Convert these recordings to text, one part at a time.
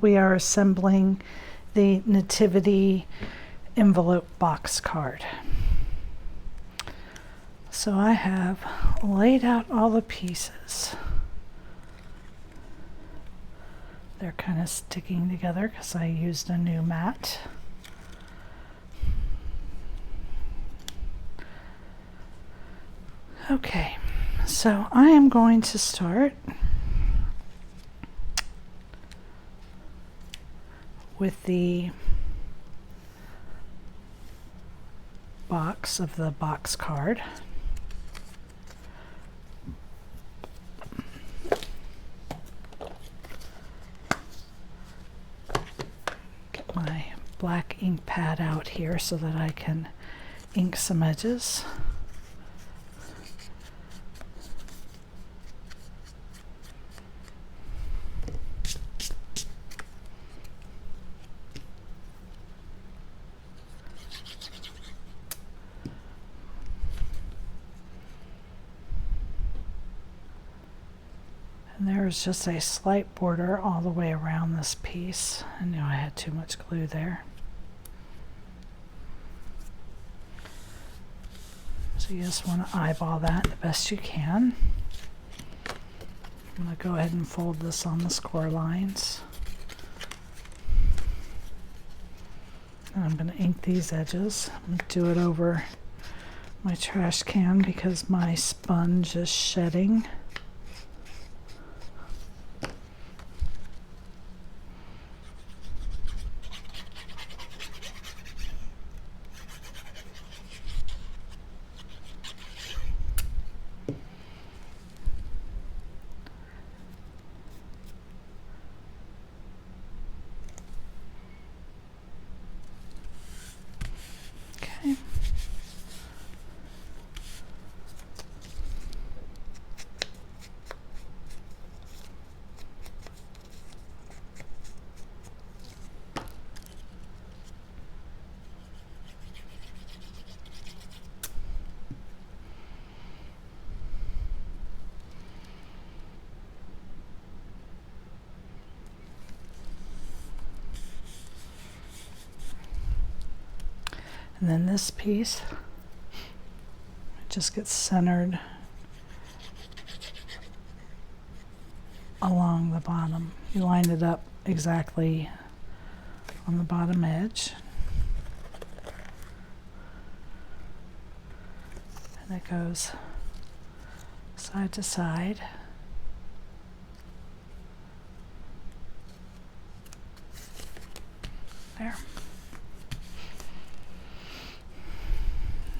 We are assembling the Nativity envelope box card. So I have laid out all the pieces. They're kind of sticking together because I used a new mat. Okay, so I am going to start with the box of the box card. Get my black ink pad out here so that I can ink some edges. And there's just a slight border all the way around this piece. I knew I had too much glue there. So you just want to eyeball that the best you can. I'm going to go ahead and fold this on the score lines. And I'm going to ink these edges. I'm going to do it over my trash can because my sponge is shedding. Okay. And then this piece just gets centered along the bottom. You line it up exactly on the bottom edge. And it goes side to side. There.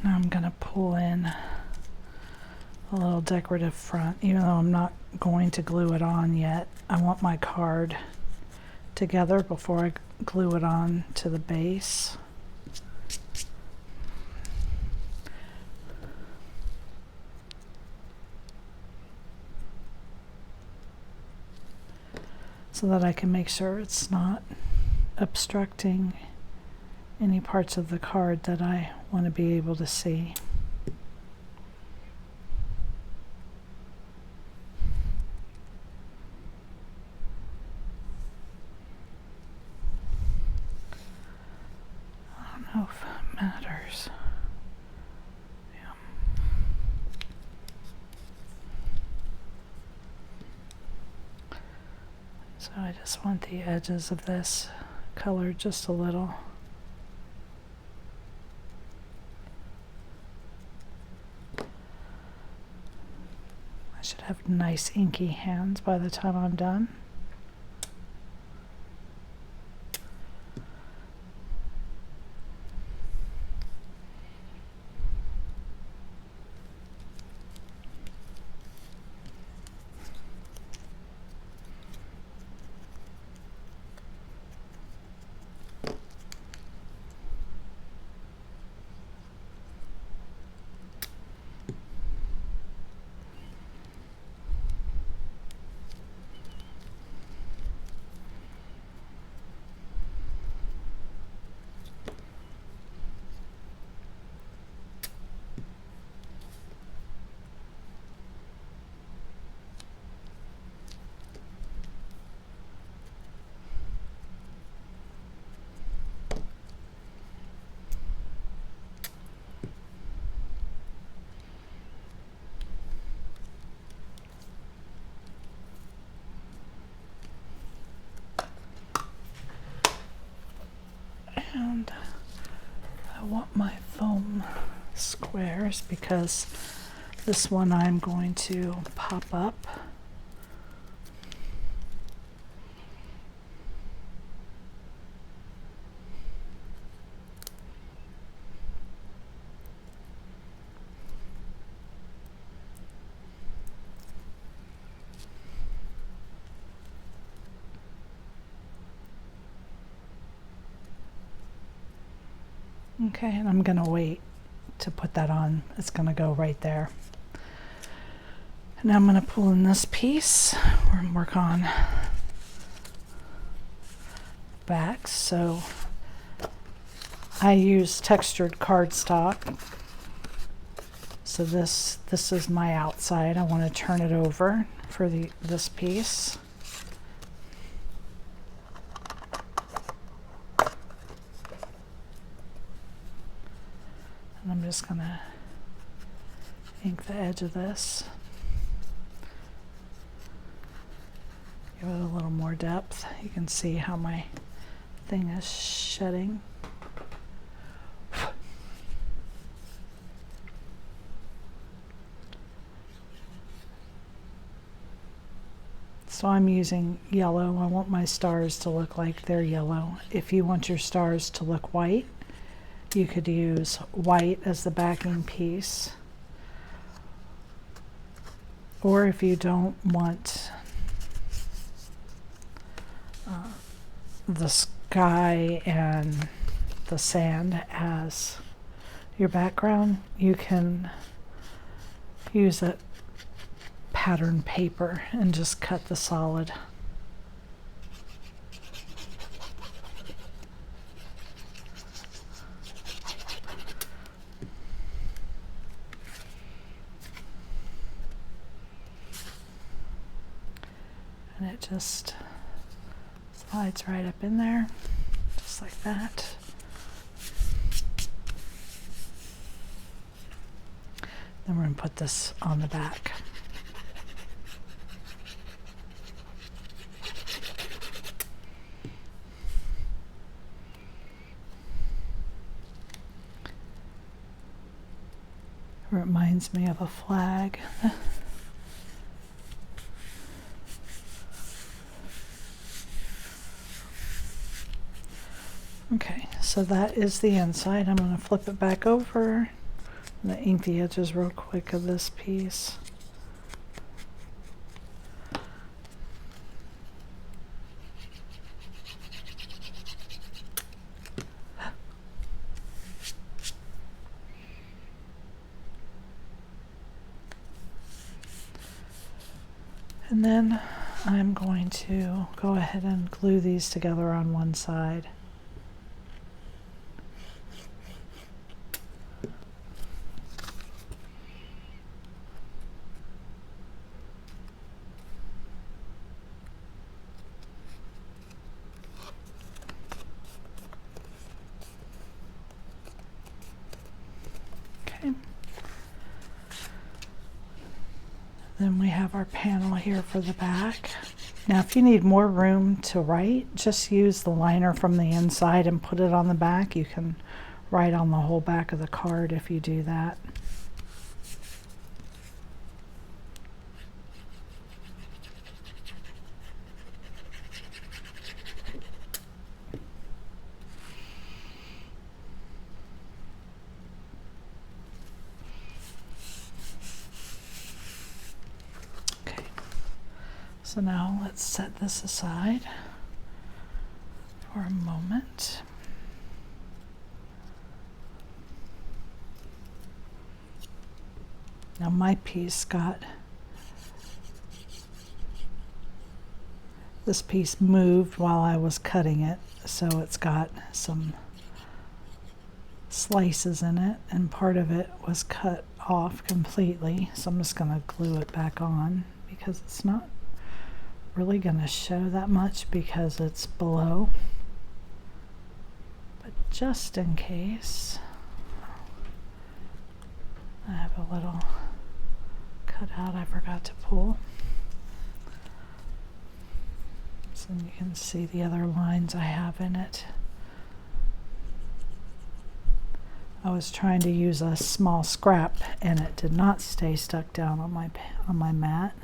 Now I'm going to pull in a little decorative front, even though I'm not going to glue it on yet. I want my card together before I glue it on to the base. So that I can make sure it's not obstructing any parts of the card that I want to be able to see. I don't know if that matters. Yeah. So I just want the edges of this colored just a little. I should have nice inky hands by the time I'm done. And I want my foam squares because this one I'm going to pop up. Okay, and I'm gonna wait to put that on. It's gonna go right there. And now I'm gonna pull in this piece and work on back. So I use textured cardstock. So this is my outside. I want to turn it over for this piece. And I'm just gonna ink the edge of this. Give it a little more depth. You can see how my thing is shedding. So I'm using yellow. I want my stars to look like they're yellow. If you want your stars to look white, you could use white as the backing piece. Or if you don't want the sky and the sand as your background, you can use a pattern paper and just cut the solid. And it just slides right up in there, just like that. Then we're going to put this on the back. It reminds me of a flag. Okay, so that is the inside. I'm going to flip it back over. I'm going to ink the edges real quick of this piece. And then I'm going to go ahead and glue these together on one side. Okay. Then we have our panel here for the back. Now if you need more room to write, just use the liner from the inside and put it on the back. You can write on the whole back of the card if you do that. So now let's set this aside for a moment. Now my piece got, this piece moved while I was cutting it, so it's got some slices in it, and part of it was cut off completely, so I'm just going to glue it back on because it's not really going to show that much because it's below, but just in case, I have a little cutout I forgot to pull, so you can see the other lines I have in it. I was trying to use a small scrap and it did not stay stuck down on my mat.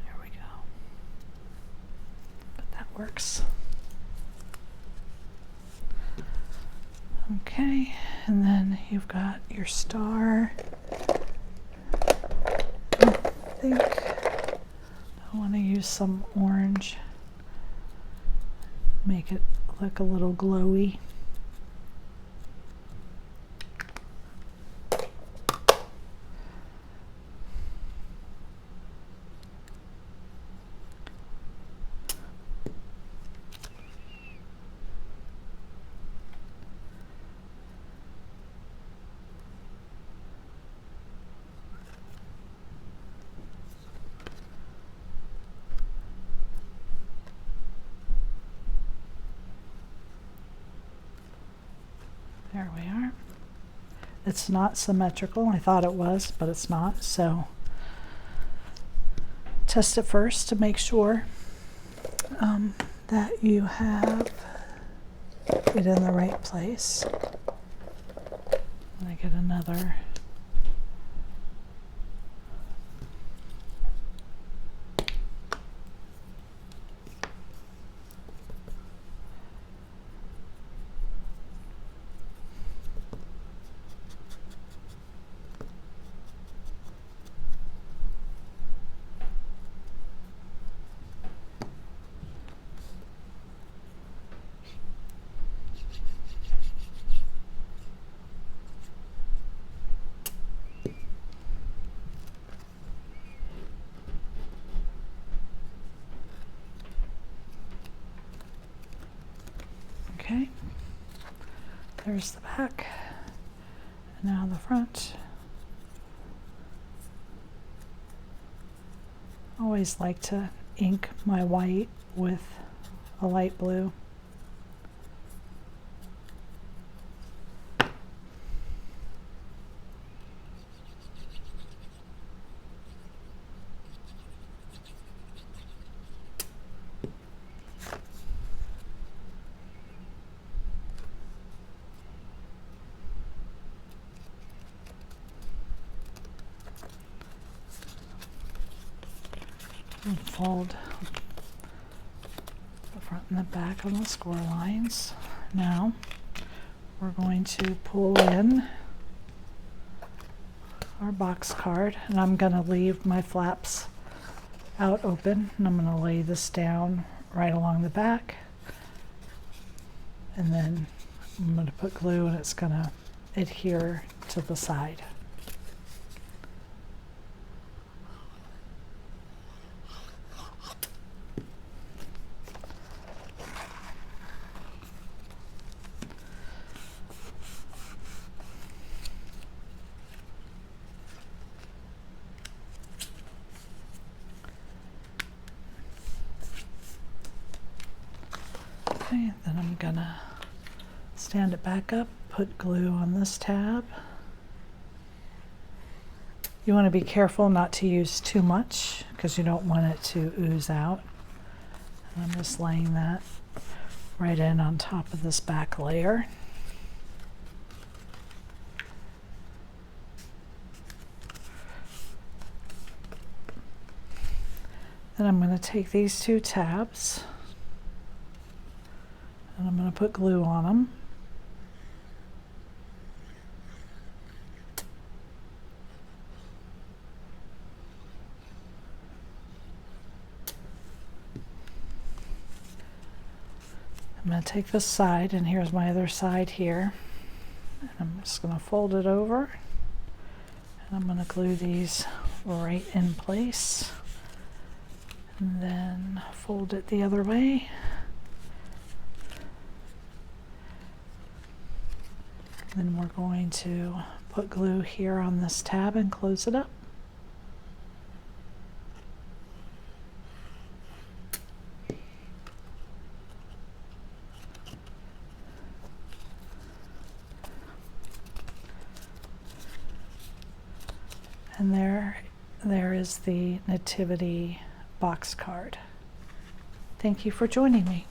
There we go. But that works. Okay, and then you've got your star. I think I want to use some orange. Make it look a little glowy. There we are. It's not symmetrical. I thought it was, but it's not. So test it first to make sure that you have it in the right place. And I get another. Okay, there's the back, and now the front. I always like to ink my white with a light blue. And fold the front and the back on the score lines. Now we're going to pull in our box card, and I'm going to leave my flaps out open, and I'm going to lay this down right along the back, and then I'm going to put glue and it's going to adhere to the side. Okay, then I'm gonna stand it back up, put glue on this tab. You want to be careful not to use too much because you don't want it to ooze out. And I'm just laying that right in on top of this back layer. Then I'm going to take these two tabs and I'm going to put glue on them. I'm going to take this side, and here's my other side here, and I'm just going to fold it over, and I'm going to glue these right in place, and then fold it the other way. Then we're going to put glue here on this tab and close it up. And there is the Nativity box card. Thank you for joining me.